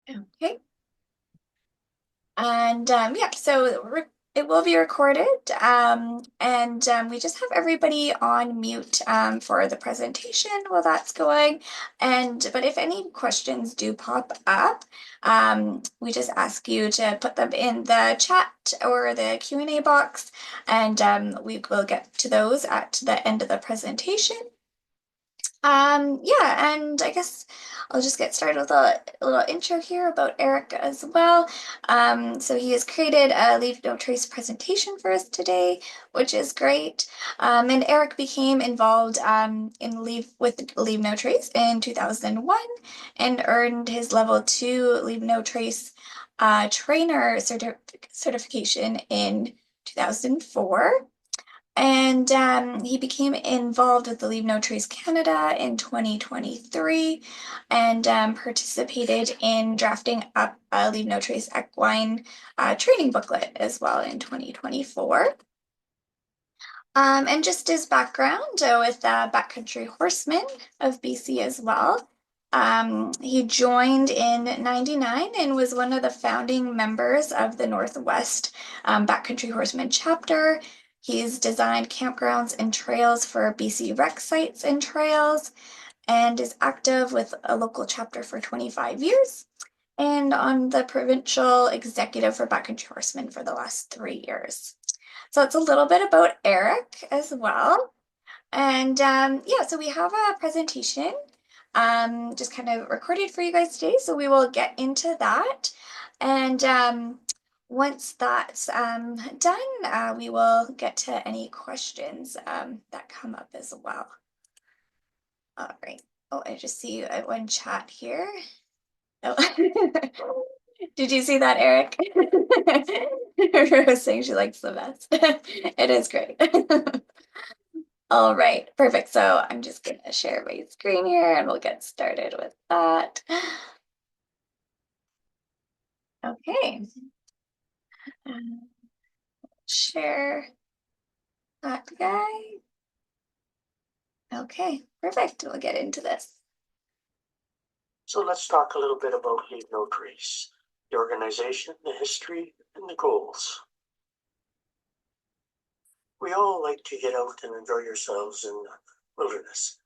Okay. And yeah, so it will be recorded. And we just have everybody on mute for the presentation while that's going. But if any questions do pop up, we just ask you to put them in the chat or the Q&A box, and we will get to those at the end of the presentation. Yeah, and I guess I'll just get started with a little intro here about Eric as well. So he has created a Leave No Trace presentation for us today, which is great. And Eric became involved in Leave No Trace in 2001 and earned his level 2 Leave No Trace trainer certification in 2004. And he became involved with the Leave No Trace Canada in 2023 and participated in drafting up a Leave No Trace equine training booklet as well in 2024. And just his background with Backcountry Horsemen of BC as well. He joined in '99 and was one of the founding members of the Northwest Backcountry Horsemen chapter. He's designed campgrounds and trails for BC rec sites and trails and is active with a local chapter for 25 years and on the provincial executive for Backcountry Horsemen for the last 3 years. So it's a little bit about Eric as well. And yeah, so we have a presentation just kind of recorded for you guys today. So we will get into that. And once that's done, we will get to any questions that come up as well. All right. Oh, I just see one chat here. Oh. Did you see that, Eric? Rose was saying she likes the best. It is great. All right, perfect. So I'm just going to share my screen here and we'll get started with that. Okay. Share that guy. Okay, perfect. We'll get into this. So let's talk a little bit about Leave No Trace, the organization, the history, and the goals. We all like to get out and enjoy ourselves in the wilderness,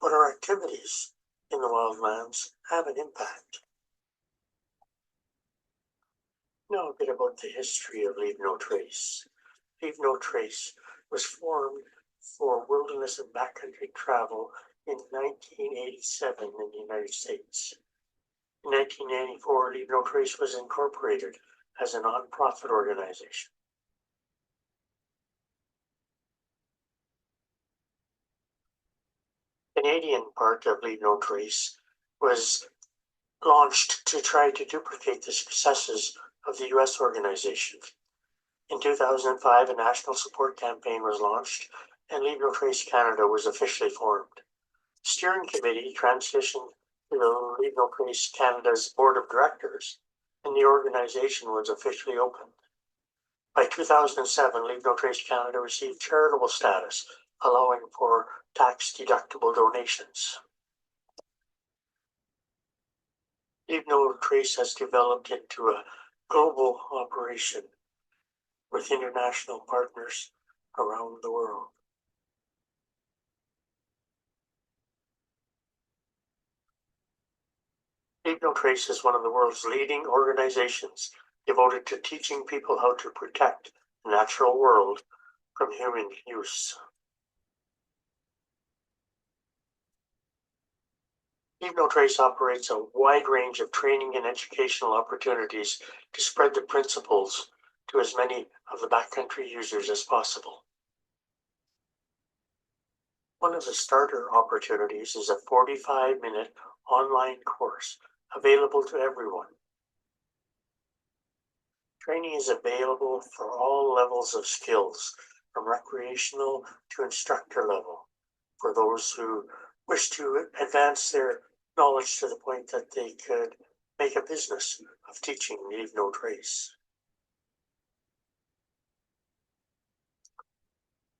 but our activities in the wildlands have an impact. Now a bit about the history of Leave No Trace. Leave No Trace was formed for wilderness and backcountry travel in 1987 in the United States. In 1994, Leave No Trace was incorporated as a nonprofit organization. The Canadian part of Leave No Trace was launched to try to duplicate the successes of the US organization. In 2005, a national support campaign was launched and Leave No Trace Canada was officially formed. The steering committee transitioned to the Leave No Trace Canada's board of directors and the organization was officially opened. By 2007, Leave No Trace Canada received charitable status, allowing for tax-deductible donations. Leave No Trace has developed into a global operation with international partners around the world. Leave No Trace is one of the world's leading organizations devoted to teaching people how to protect the natural world from human use. Leave No Trace operates a wide range of training and educational opportunities to spread the principles to as many of the backcountry users as possible. One of the starter opportunities is a 45-minute online course available to everyone. Training is available for all levels of skills, from recreational to instructor level, for those who wish to advance their knowledge to the point that they could make a business of teaching Leave No Trace.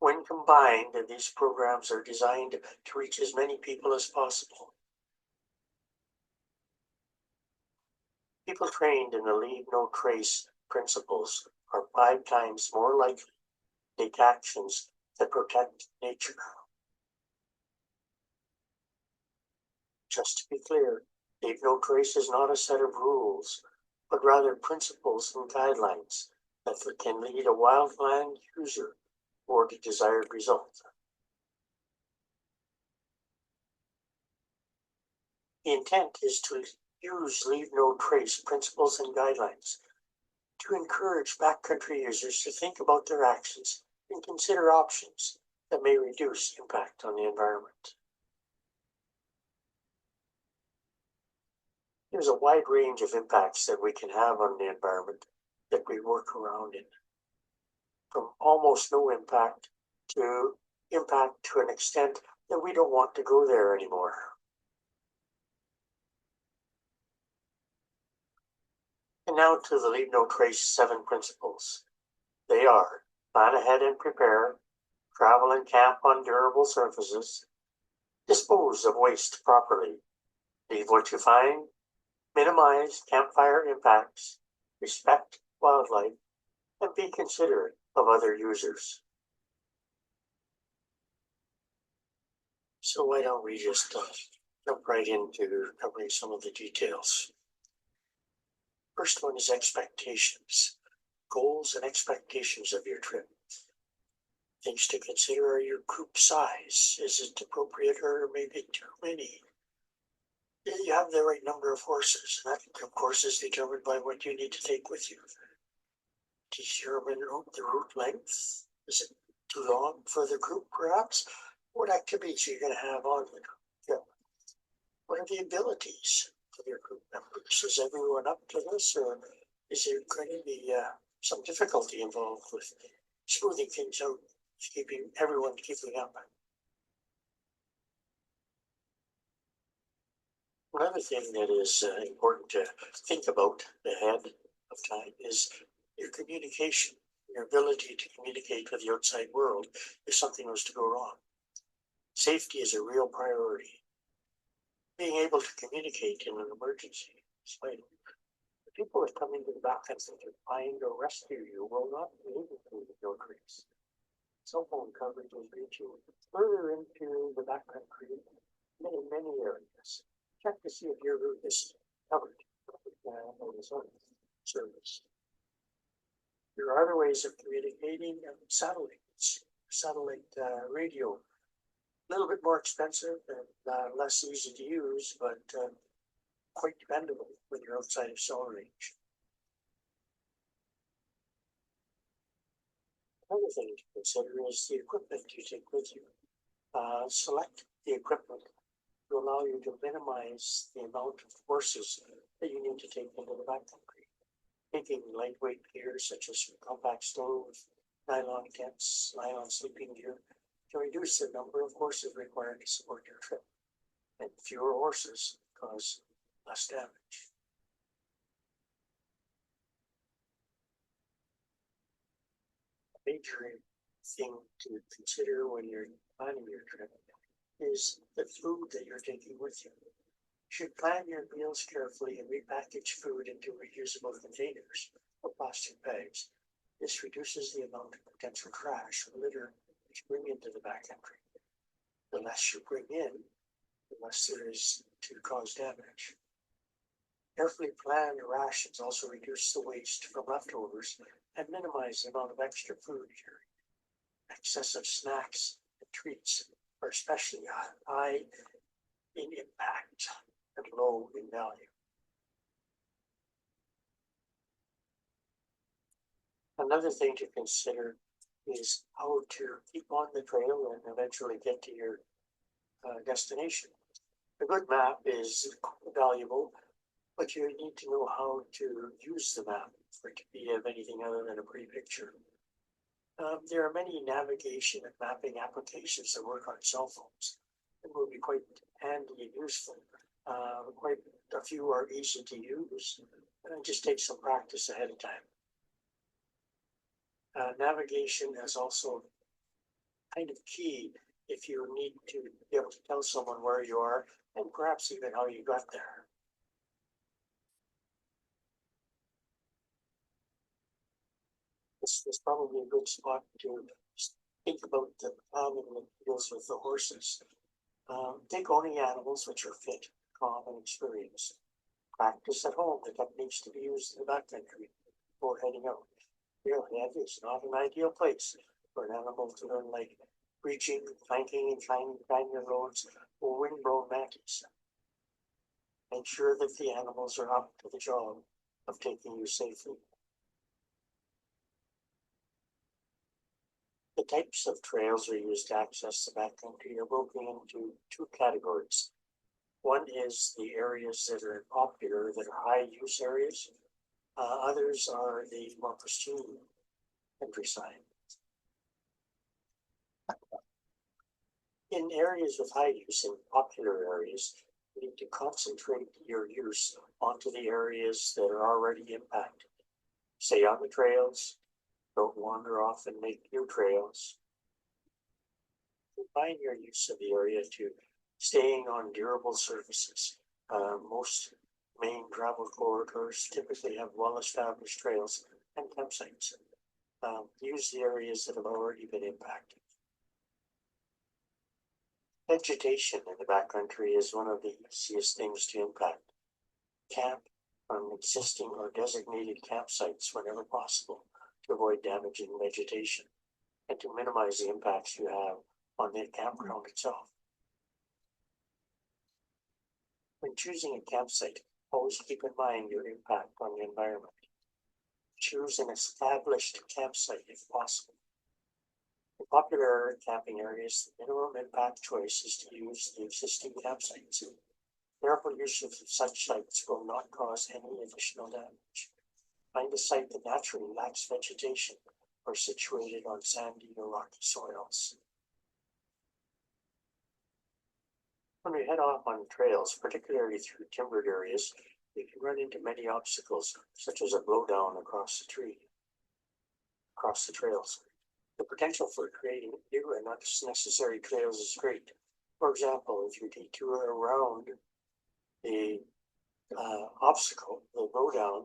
When combined, these programs are designed to reach as many people as possible. People trained in the leave no trace principles are 5 times more likely to take actions that protect nature. Just to be clear, leave no trace is not a set of rules, but rather principles and guidelines that can lead a wildland user toward the desired result. The intent is to use leave no trace principles and guidelines to encourage backcountry users to think about their actions and consider options that may reduce impact on the environment. There's a wide range of impacts that we can have on the environment that we work around in, from almost no impact to impact to an extent that we don't want to go there anymore. And now to the Leave No Trace 7 principles. They are: plan ahead and prepare, travel and camp on durable surfaces, dispose of waste properly, leave what you find, minimize campfire impacts, respect wildlife, and be considerate of other users. So why don't we just jump right into covering some of the details. First one is expectations. Goals and expectations of your trip. Things to consider are your group size. Is it appropriate or maybe too many? Do you have the right number of horses? That, of course, is determined by what you need to take with you. Determine the route length. Is it too long for the group, perhaps? What activities are you going to have on the trip? What are the abilities of your group members? Is everyone up to this, or is there going to be some difficulty involved with smoothing things out, keeping everyone keeping up? Another thing that is important to think about ahead of time is your communication, your ability to communicate with the outside world if something was to go wrong. Safety is a real priority. Being able to communicate in an emergency is vital. The people that come into the backcountry to find or rescue you will not be able to with your creeks. Cell phone coverage will reach you further into the backcountry in many areas. Check to see if your route is covered on the service. There are other ways of communicating: satellites, satellite radio. A little bit more expensive and less easy to use, but quite dependable when you're outside of cell range. Another thing to consider is the equipment you take with you. Select the equipment to allow you to minimize the amount of horses that you need to take into the backcountry. Taking lightweight gear such as compact stove, nylon tents, nylon sleeping gear can reduce the number of horses required to support your trip, and fewer horses cause less damage. A major thing to consider when you're planning your trip is the food that you're taking with you. You should plan your meals carefully and repackage food into reusable containers or plastic bags. This reduces the amount of potential trash or litter that you bring into the backcountry. The less you bring in, the less there is to cause damage. Carefully planned rations also reduce the waste from leftovers and minimize the amount of extra food carried. Excessive snacks and treats are especially high in impact and low in value. Another thing to consider is how to keep on the trail and eventually get to your destination. A good map is valuable, but you need to know how to use the map for it to be of anything other than a pretty picture. There are many navigation and mapping applications that work on cell phones and will be quite handy and useful. Quite a few are easy to use, and it just takes some practice ahead of time. Navigation is also kind of key if you need to be able to tell someone where you are and perhaps even how you got there. This is probably a good spot to think about the planning that deals with the horses. Take owning animals which are fit, calm, and experienced. Practice at home the techniques to be used in the backcountry before heading out. Railhead is not an ideal place for an animal to learn like reaching, flanking, and finding your roads or windblown mantis. Make sure that the animals are up to the job of taking you safely. The types of trails we use to access the backcountry are broken into two categories. One is the areas that are popular, that are high use areas. Others are the more pristine countryside. In areas with high use and popular areas, you need to concentrate your use onto the areas that are already impacted. Stay on the trails, don't wander off and make new trails. Confine your use of the area to staying on durable surfaces. Most main travel corridors typically have well-established trails and campsites. Use the areas that have already been impacted. Vegetation in the backcountry is one of the easiest things to impact. Camp on existing or designated campsites whenever possible to avoid damaging vegetation and to minimize the impacts you have on the campground itself. When choosing a campsite, always keep in mind your impact on the environment. Choose an established campsite if possible. In popular camping areas, the minimum impact choice is to use the existing campsites. Careful use of such sites will not cause any additional damage. Find a site that naturally lacks vegetation or situated on sandy or rocky soils. When we head off on trails, particularly through timbered areas, we can run into many obstacles, such as a blowdown across the trails. The potential for creating new and unnecessary trails is great. For example, if you detour around the obstacle, the blowdown,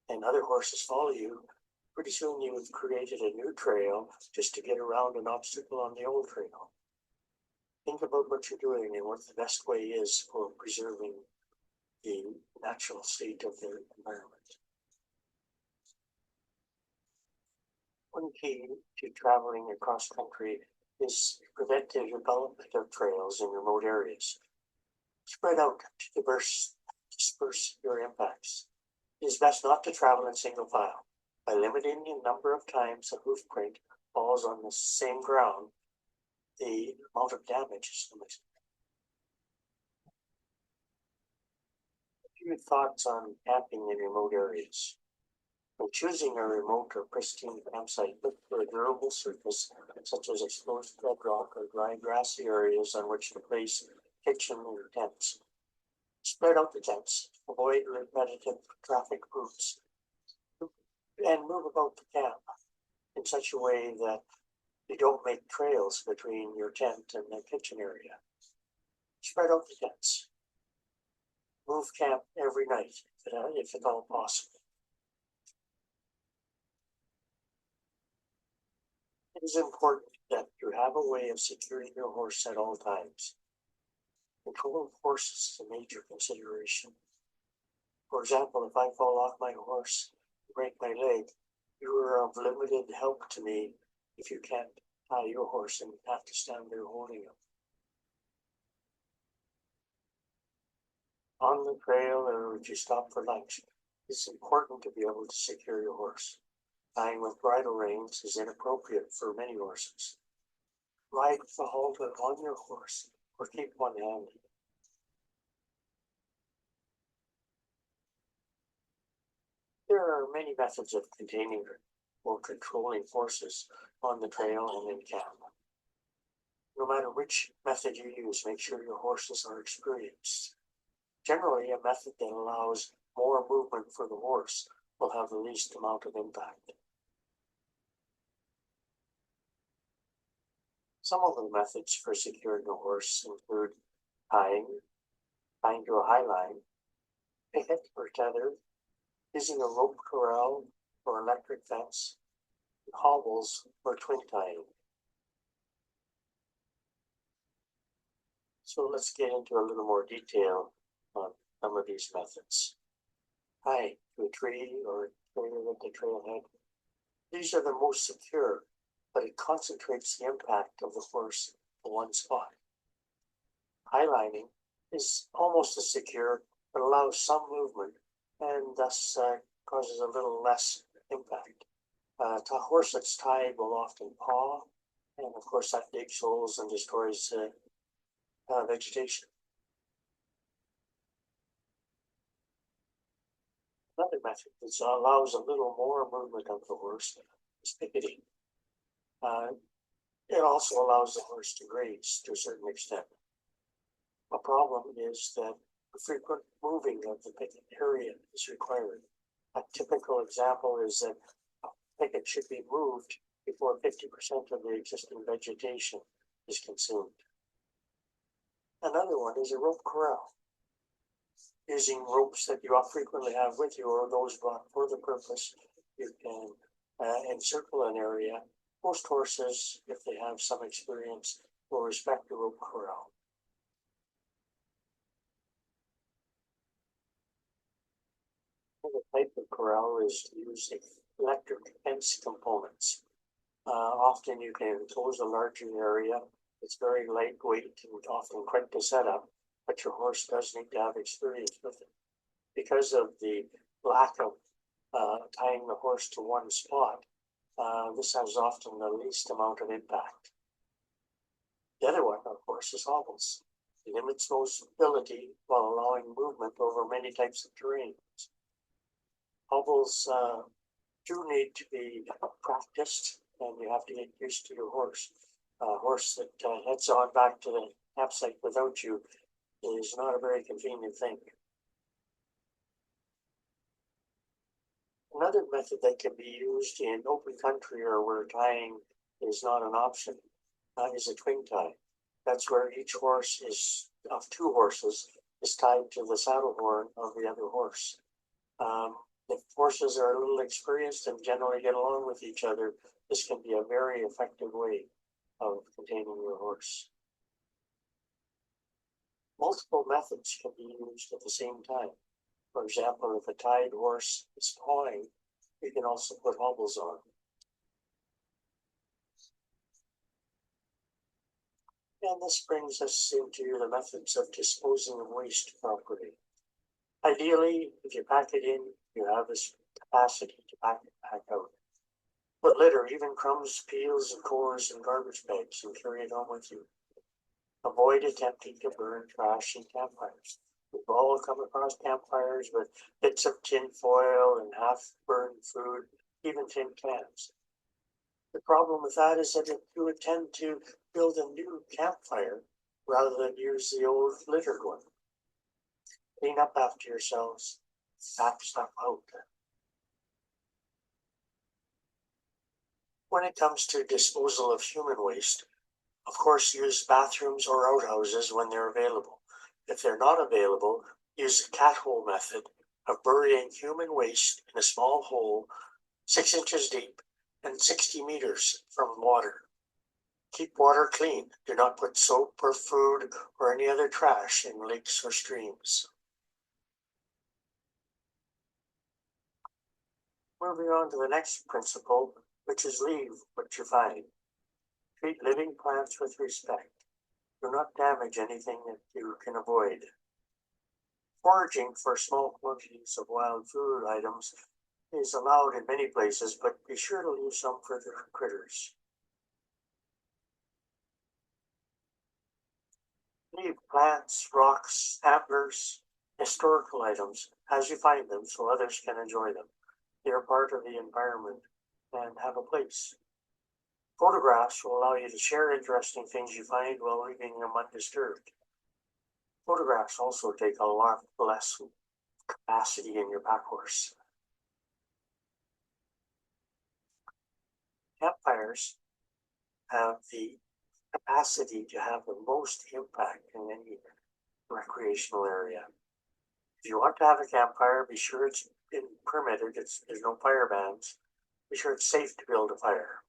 and other horses follow you, pretty soon you have created a new trail just to get around an obstacle on the old trail. Think about what you're doing and what the best way is for preserving the natural state of the environment. One key to traveling across country is prevent the development of trails in remote areas. Spread out to disperse your impacts. It is best not to travel in single file. By limiting the number of times a hoof print falls on the same ground, the amount of damage is limited. A few thoughts on camping in remote areas. When choosing a remote or pristine campsite, look for a durable surface, such as exposed bedrock or dry grassy areas on which to place kitchen or tents. Spread out the tents, avoid repetitive traffic routes, and move about the camp in such a way that you don't make trails between your tent and the kitchen area. Spread out the tents. Move camp every night, if at all possible. It is important that you have a way of securing your horse at all times. Control of horses is a major consideration. For example, if I fall off my horse and break my leg, you are of limited help to me if you can't tie your horse and have to stand there holding him. On the trail or if you stop for lunch, it's important to be able to secure your horse. Tying with bridle reins is inappropriate for many horses. Ride with the halter on your horse or keep one handy. There are many methods of containing or controlling horses on the trail and in camp. No matter which method you use, make sure your horses are experienced. Generally, a method that allows more movement for the horse will have the least amount of impact. Some of the methods for securing a horse include tying to a high line, picket or tether, using a rope corral or electric fence, hobbles, or twin tying. So let's get into a little more detail on some of these methods. Tie to a tree or trailer at the trailhead. These are the most secure, but it concentrates the impact of the horse to one spot. Highlining is almost as secure, but allows some movement and thus causes a little less impact. A horse that's tied will often paw, and of course that digs holes and destroys vegetation. Another method that allows a little more movement of the horse is picketing. It also allows the horse to graze to a certain extent. A problem is that frequent moving of the picket area is required. A typical example is that a picket should be moved before 50% of the existing vegetation is consumed. Another one is a rope corral. Using ropes that you frequently have with you or those brought for the purpose, you can encircle an area. Most horses, if they have some experience, will respect the rope corral. Another type of corral is to use electric fence components. Often you can enclose a larger area. It's very lightweight and often quick to set up, but your horse does need to have experience with it. Because of the lack of tying the horse to one spot, this has often the least amount of impact. The other one, of course, is hobbles. It limits mobility while allowing movement over many types of terrain. Hobbles do need to be practiced, and you have to get used to your horse. A horse that heads on back to the campsite without you is not a very convenient thing. Another method that can be used in open country or where tying is not an option is a twin tie. That's where each horse of two horses is tied to the saddle horn of the other horse. If horses are a little experienced and generally get along with each other, this can be a very effective way of containing your horse. Multiple methods can be used at the same time. For example, if a tied horse is pawing, you can also put hobbles on. And this brings us into the methods of disposing of waste properly. Ideally, if you pack it in, you have this capacity to pack it back out. Put litter, even crumbs, peels, and cores in garbage bags and carry it home with you. Avoid attempting to burn trash in campfires. We've all come across campfires with bits of tin foil and half-burned food, even tin cans. The problem with that is that you would tend to build a new campfire rather than use the old littered one. Clean up after yourselves, pack stuff out. When it comes to disposal of human waste, of course, use bathrooms or outhouses when they're available. If they're not available, use the cat hole method of burying human waste in a small hole 6 inches deep and 60 meters from water. Keep water clean. Do not put soap or food or any other trash in lakes or streams. Moving on to the next principle, which is leave what you find. Treat living plants with respect. Do not damage anything that you can avoid. Foraging for small quantities of wild food items is allowed in many places, but be sure to leave some for the critters. Leave plants, rocks, antlers, historical items as you find them so others can enjoy them. They are part of the environment and have a place. Photographs will allow you to share interesting things you find while leaving them undisturbed. Photographs also take a lot less capacity in your pack horse. Campfires have the capacity to have the most impact in any recreational area. If you want to have a campfire, be sure it's been permitted. There's no fire bans. Be sure it's safe to build a fire.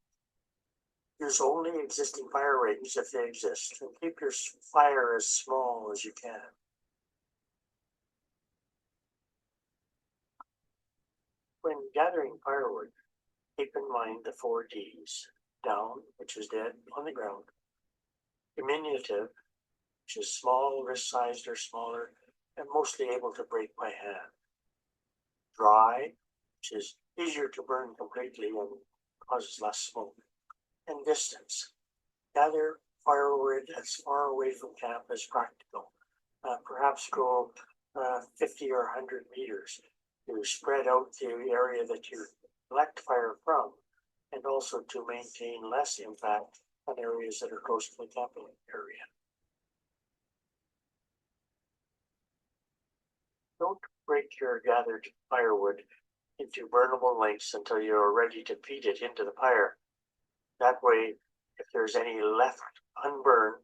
Use only existing fire rings if they exist, and keep your fire as small as you can. When gathering firewood, keep in mind the 4 Ds. Down, which is dead on the ground. Diminutive, which is small, wrist-sized or smaller, and mostly able to break by hand. Dry, which is easier to burn completely and causes less smoke. And distance. Gather firewood as far away from camp as practical. Perhaps go 50 or 100 meters to spread out the area that you collect fire from, and also to maintain less impact on areas that are close to the camping area. Don't break your gathered firewood into burnable lengths until you are ready to feed it into the fire. That way, if there's any left unburned,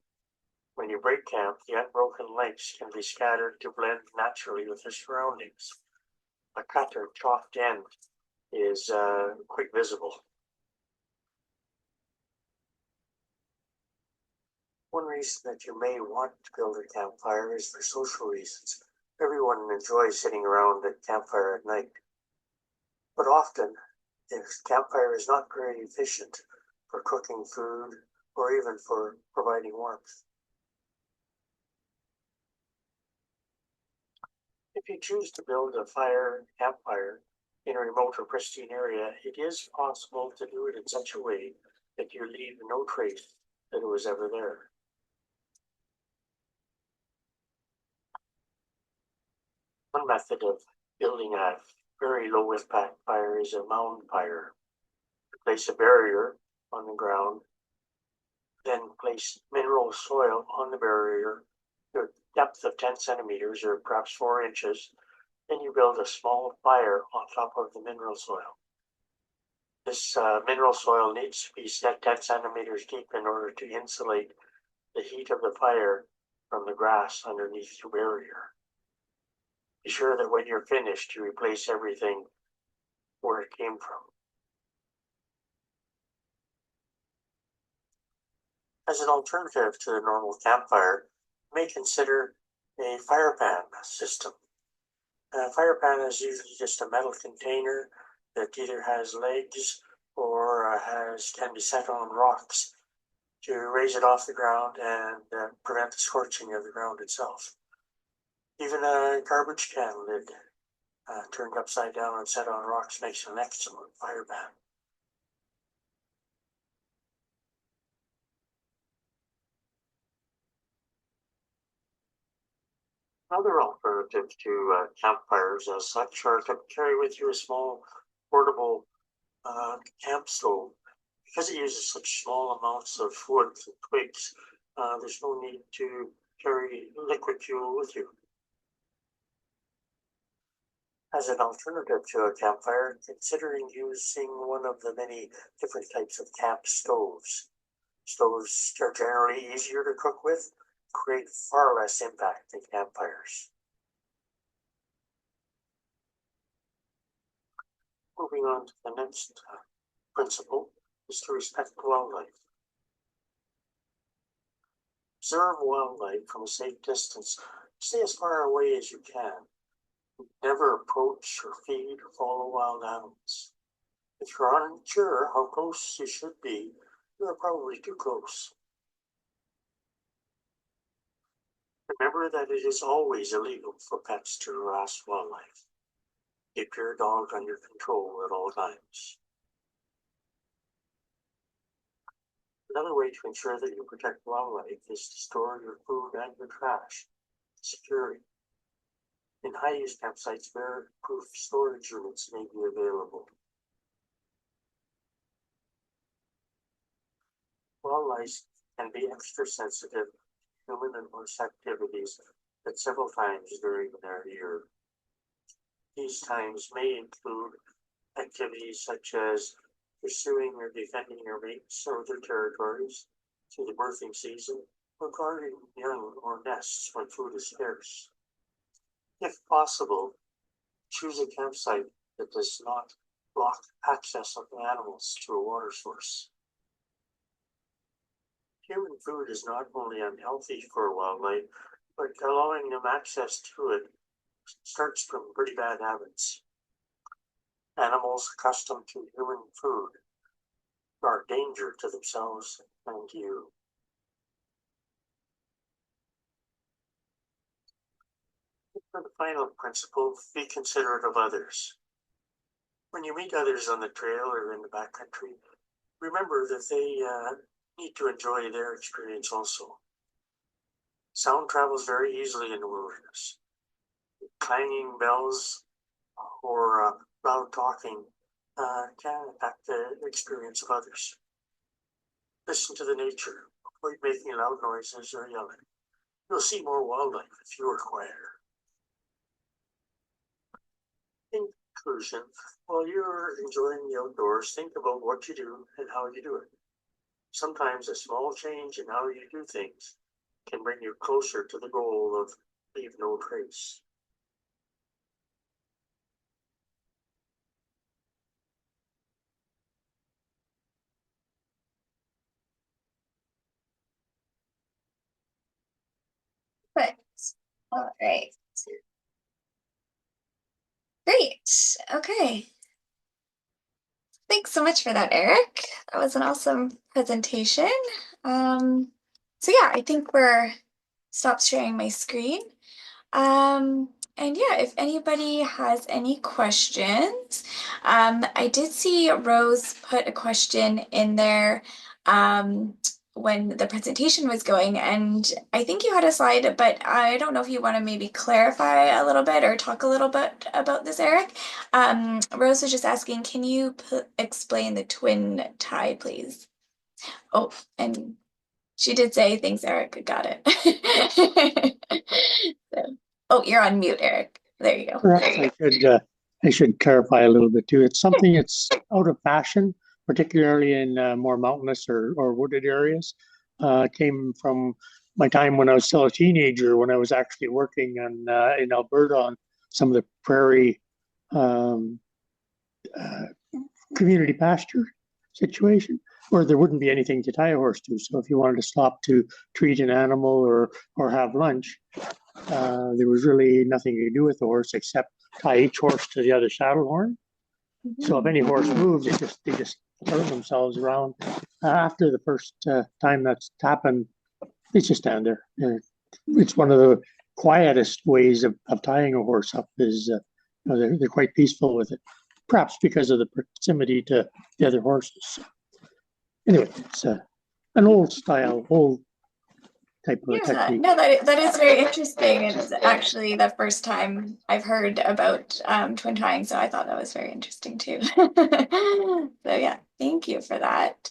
when you break camp, the unbroken lengths can be scattered to blend naturally with their surroundings. A cut or chopped end is quick visible. One reason that you may want to build a campfire is for social reasons. Everyone enjoys sitting around a campfire at night. But often, the campfire is not very efficient for cooking food or even for providing warmth. If you choose to build a campfire in a remote or pristine area, it is possible to do it in such a way that you leave no trace that it was ever there. One method of building a very low impact fire is a mound fire. Place a barrier on the ground, then place mineral soil on the barrier to a depth of 10 centimeters or perhaps 4 inches. Then you build a small fire on top of the mineral soil. This mineral soil needs to be set 10 centimeters deep in order to insulate the heat of the fire from the grass underneath your barrier. Be sure that when you're finished, you replace everything where it came from. As an alternative to the normal campfire, you may consider a fire pan system. A fire pan is usually just a metal container that either has legs or can be set on rocks to raise it off the ground and prevent the scorching of the ground itself. Even a garbage can lid turned upside down and set on rocks makes an excellent fire pan. Another alternative to campfires as such are to carry with you a small portable camp stove. Because it uses such small amounts of wood and twigs, there's no need to carry liquid fuel with you. As an alternative to a campfire, considering using one of the many different types of camp stoves. Stoves are generally easier to cook with, create far less impact than campfires. Moving on to the next principle is to respect wildlife. Observe wildlife from a safe distance. Stay as far away as you can. Never approach or feed or follow wild animals. If you're unsure how close you should be, you are probably too close. Remember that it is always illegal for pets to harass wildlife. Keep your dog under control at all times. Another way to ensure that you protect wildlife is to store your food and your trash securely. In high-use campsites, bear-proof storage units may be available. Wildlife can be extra sensitive to human and horse activities at several times during their year. These times may include activities such as pursuing or defending your mates or their territories through the birthing season, or guarding young or nests when food is scarce. If possible, choose a campsite that does not block access of the animals to a water source. Human food is not only unhealthy for wildlife, but allowing them access to it starts from pretty bad habits. Animals accustomed to human food are a danger to themselves and to you. For the final principle, be considerate of others. When you meet others on the trail or in the backcountry, remember that they need to enjoy their experience also. Sound travels very easily in the wilderness. Clanging bells or loud talking can impact the experience of others. Listen to the nature. Avoid making loud noises or yelling. You'll see more wildlife if you are quieter. In conclusion, while you're enjoying the outdoors, think about what you do and how you do it. Sometimes a small change in how you do things can bring you closer to the goal of leave no trace. But all right. Great. Okay. Thanks so much for that, Eric. That was an awesome presentation. Um, so yeah, I think we're stop sharing my screen. And yeah, if anybody has any questions, I did see Rose put a question in there when the presentation was going, and I think you had a slide, but I don't know if you want to maybe clarify a little bit or talk a little bit about this, Eric. Rose was just asking, can you explain the twin tie, please? Oh, and she did say, thanks, Eric. Got it. So, oh, you're on mute, Eric. There you go. Perhaps I should clarify a little bit too. It's something that's out of fashion, particularly in more mountainous or wooded areas. Came from my time when I was still a teenager, when I was actually working in Alberta on some of the prairie um, uh, community pasture situation, where there wouldn't be anything to tie a horse to. So if you wanted to stop to treat an animal or have lunch, there was really nothing you could do with the horse except tie each horse to the other saddle horn. So if any horse moves, they just turn themselves around. After the first time that's happened, they just stand there. It's one of the quietest ways of tying a horse up. Is they're quite peaceful with it, perhaps because of the proximity to the other horses. Anyway, it's an old style, old type of Yeah, technique. no, that is very interesting. It's actually the first time I've heard about twin tying, so I thought that was very interesting too. So yeah, thank you for that.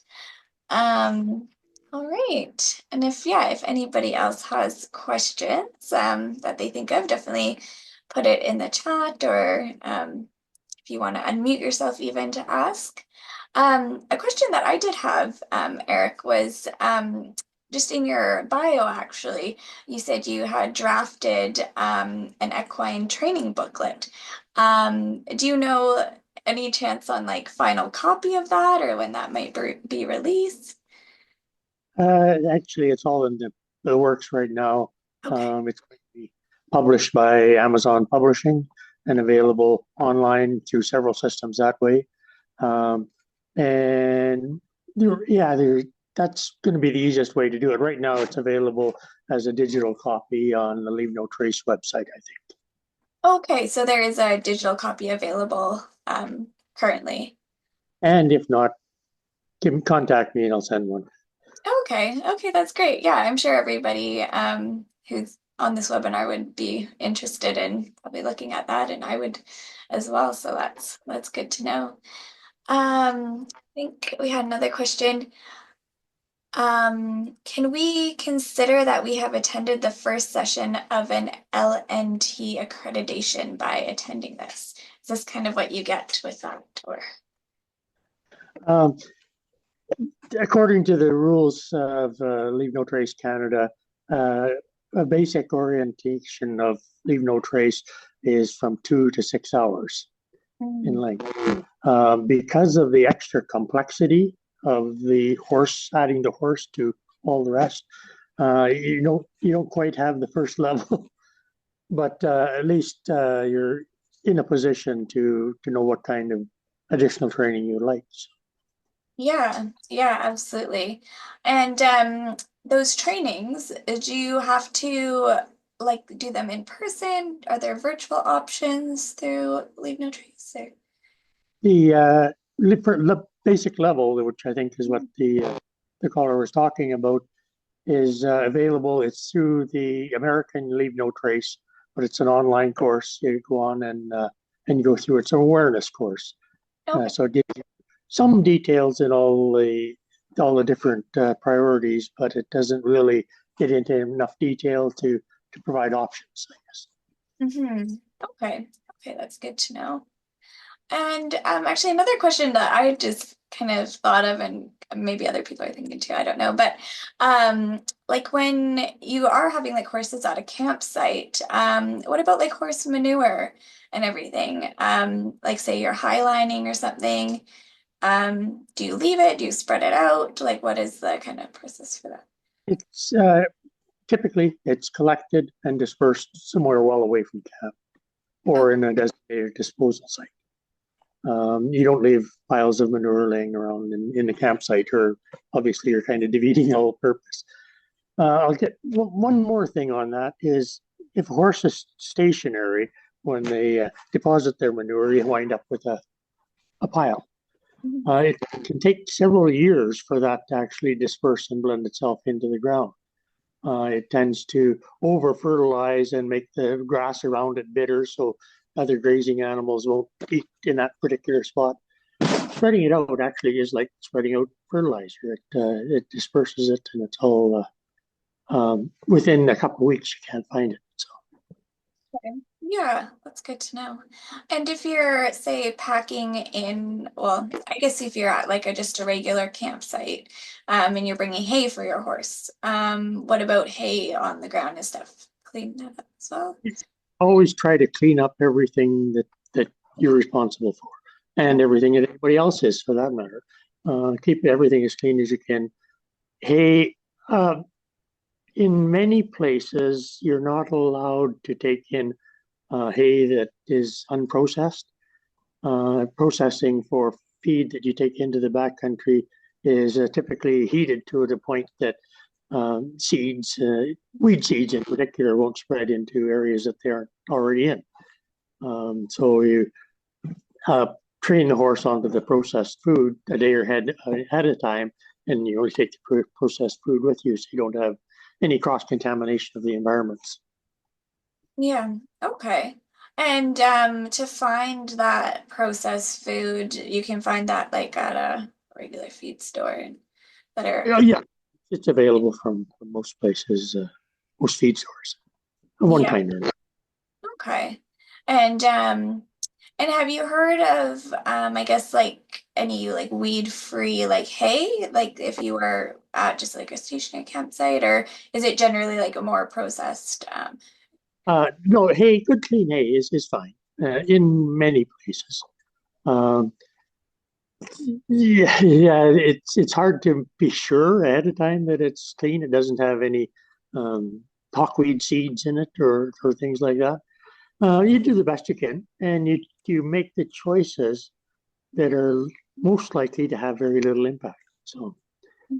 Um, all right. And if anybody else has questions that they think of, definitely put it in the chat or if you want to unmute yourself even to ask. A question that I did have, Eric, was just in your bio, actually, you said you had drafted an equine training booklet. Do you know any chance on like final copy of that or when that might be released? Actually, it's all in the works right now. Okay. It's going to be published by Amazon Publishing and available online through several systems that way. Um, and that's going to be the easiest way to do it. Right now, it's available as a digital copy on the Leave No Trace website, I think. Okay, so there is a digital copy available currently. And if not, contact me and I'll send one. Okay, okay, that's great. Yeah, I'm sure everybody who's on this webinar would be interested in probably looking at that, and I would as well. So that's good to know. I think we had another question. Can we consider that we have attended the first session of an LNT accreditation by attending this? Is this kind of what you get with that, or? Um, According to the rules of Leave No Trace Canada, a basic orientation of Leave No Trace is from 2 to 6 hours in length. Because of the extra complexity of the horse, adding the horse to all the rest, you don't quite have the first level, but at least you're in a position to know what kind of additional training you like. Yeah, yeah, absolutely. And those trainings, do you have to like do them in person? Are there virtual options through Leave No Trace or? The basic level, which I think is what the caller was talking about, is available. It's through the American Leave No Trace, but it's an online course. You go on and you go through. It's an awareness course, Okay. so it gives you some details in all the different priorities, but it doesn't really get into enough detail to provide options, I guess. Okay. Okay, that's good to know. And actually, another question that I just kind of thought of, and maybe other people are thinking too, I don't know, but like when you are having like horses at a campsite, what about like horse manure and everything? Like say you're highlining or something, do you leave it? Do you spread it out? Like what is the kind of process for that? It's typically it's collected and dispersed somewhere well away from camp Oh, or in a designated disposal site. You don't leave piles of manure laying around in the campsite, or obviously you're kind of defeating the whole purpose. I'll get one more thing on that is if a horse is stationary, when they deposit their manure, you wind up with a pile. mhm. It can take several years for that to actually disperse and blend itself into the ground. It tends to over fertilize and make the grass around it bitter, so other grazing animals won't eat in that particular spot. Spreading it out actually is like spreading out fertilizer. It disperses it, and it's all within a couple of weeks. You can't find it. So Okay. Yeah, that's good to know. And if you're, say, packing in, well, I guess if you're at like just a regular campsite, and you're bringing hay for your horse, what about hay on the ground and stuff? Clean that up as well? always try to clean up everything that you're responsible for, and everything that anybody else is, for that matter. Keep everything as clean as you can. Hay, uh, in many places, you're not allowed to take in hay that is unprocessed. Processing for feed that you take into the backcountry is typically heated to the point that seeds, weed seeds in particular, won't spread into areas that they aren't already in. So you uh, train the horse onto the processed food a day or ahead of time, and you only take the processed food with you, so you don't have any cross contamination of the environments. Yeah, okay. And to find that processed food, you can find that like at a regular feed store and that are, Yeah, it's available from most places, most feed stores, at one yeah, time or another. okay. And have you heard of I guess like any like weed-free like hay, like if you were at just like a stationary campsite, or is it generally like a more processed No, hay, good clean hay is fine in many places. Um, yeah, it's hard to be sure ahead of time that it's clean. It doesn't have any hawkweed seeds in it or things like that. You do the best you can, and you make the choices that are most likely to have very little impact. So,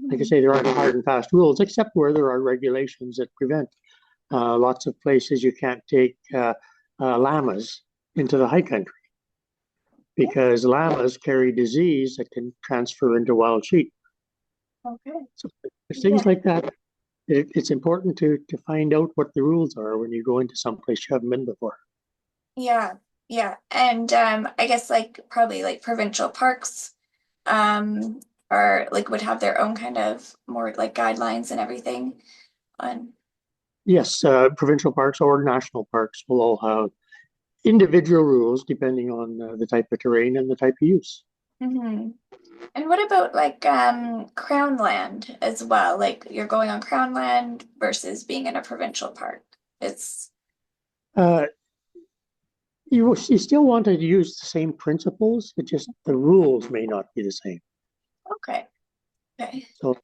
like I Mhm. say, there aren't hard and fast rules, except where there are regulations that prevent. Lots of places you can't take llamas into the high country because llamas carry disease that can transfer into wild sheep. Okay. So there's things Yeah. like that. It's important to find out what the rules are when you go into some place you haven't been before. Yeah. Yeah. And I guess like probably like provincial parks um or like would have their own kind of more like guidelines and everything on. Yes, provincial parks or national parks will all have individual rules depending on the type of terrain and the type of use. Mhm. And what about like Crown land as well? Like you're going on Crown land versus being in a provincial park. It's Uh, you still want to use the same principles, it just the rules may not be the same. Okay. Okay. So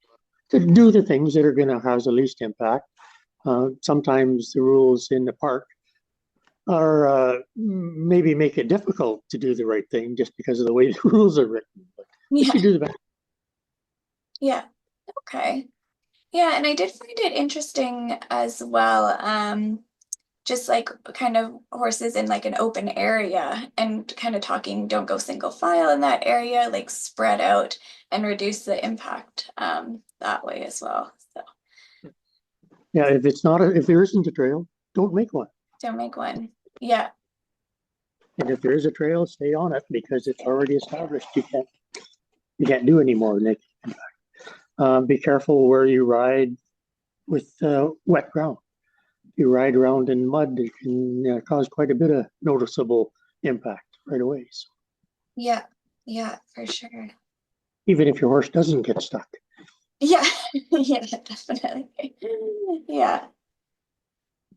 to do the things that are going to have the least impact, sometimes the rules in the park are maybe make it difficult to do the right thing just because of the way the rules are written. But Yeah. you do the best. Yeah. Okay. Yeah, and I did find it interesting as well. Just like kind of horses in like an open area and kind of talking, don't go single file in that area, like spread out and reduce the impact that way as well. So Yeah, if there isn't a trail, don't make one. don't make one. Yeah. And if there is a trail, stay on it because it's already established. You can't do any more. Nick. Be careful where you ride with wet ground. If you ride around in mud, it can cause quite a bit of noticeable impact right away. So Yeah. Yeah, for sure. even if your horse doesn't get stuck. Yeah. Yeah, definitely. Yeah.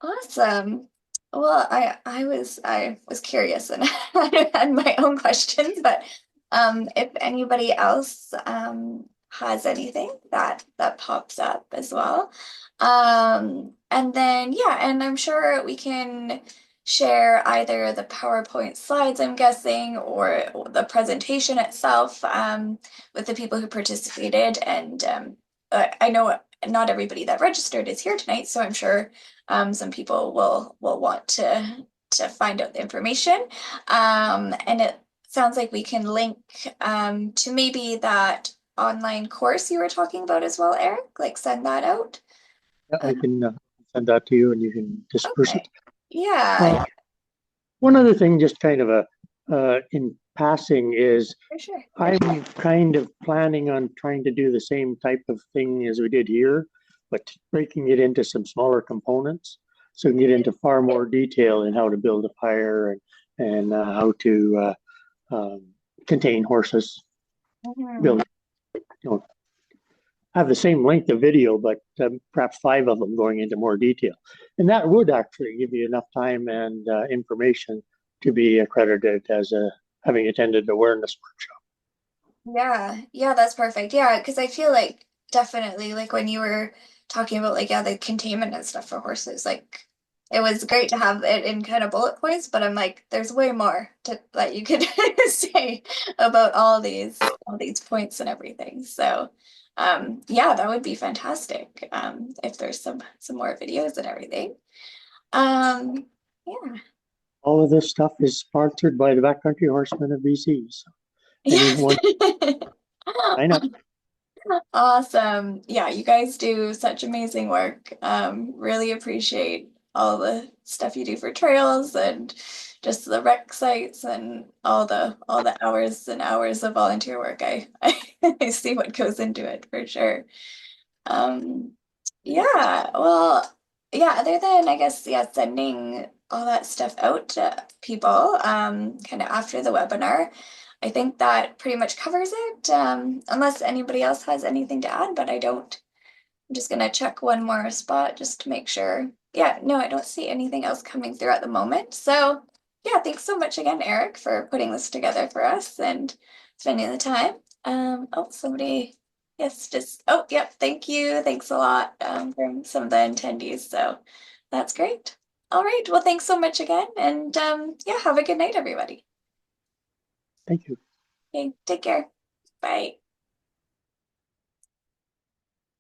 Awesome. Well, I was curious and I had my own questions, but if anybody else has anything that pops up as well. And then yeah, and I'm sure we can share either the PowerPoint slides, I'm guessing, or the presentation itself with the people who participated. And I know not everybody that registered is here tonight, so I'm sure some people will want to find out the information. And it sounds like we can link to maybe that online course you were talking about as well, Eric. Like send that out. I Uh, can send that to you and you can disperse it. okay. Yeah, Uh, one other thing, just kind of a in passing, is for sure. I'm kind of planning on trying to do the same type of thing as we did here, but breaking it into some smaller components so we can get into far more detail in how to build a fire and how to contain horses, Mhm. build, you know, have the same length of video, but perhaps 5 of them going into more detail. And that would actually give you enough time and information to be accredited as a having attended the awareness workshop. Yeah, yeah, that's perfect. Yeah, because I feel like definitely like when you were talking about like yeah, the containment and stuff for horses, like it was great to have it in kind of bullet points, but I'm like, there's way more to that you could say about all these points and everything. So yeah, that would be fantastic. If there's some more videos and everything. Um yeah. All of this stuff is sponsored by the Backcountry Horsemen of BC. So Yes. anyone sign up. Awesome. Yeah, you guys do such amazing work. Really appreciate all the stuff you do for trails and just the rec sites and all the hours and hours of volunteer work. I see what goes into it for sure. Um, yeah, well, yeah, other than I guess yeah, sending all that stuff out to people kind of after the webinar. I think that pretty much covers it, unless anybody else has anything to add, but I don't. I'm just gonna check one more spot just to make sure. Yeah, no, I don't see anything else coming through at the moment. So yeah, thanks so much again, Eric, for putting this together for us and spending the time. Oh, somebody, yes, just, oh, yep, thank you. Thanks a lot, from some of the attendees. So that's great. All right, well, thanks so much again. And yeah, have a good night, everybody. Thank you. Okay, take care. Bye.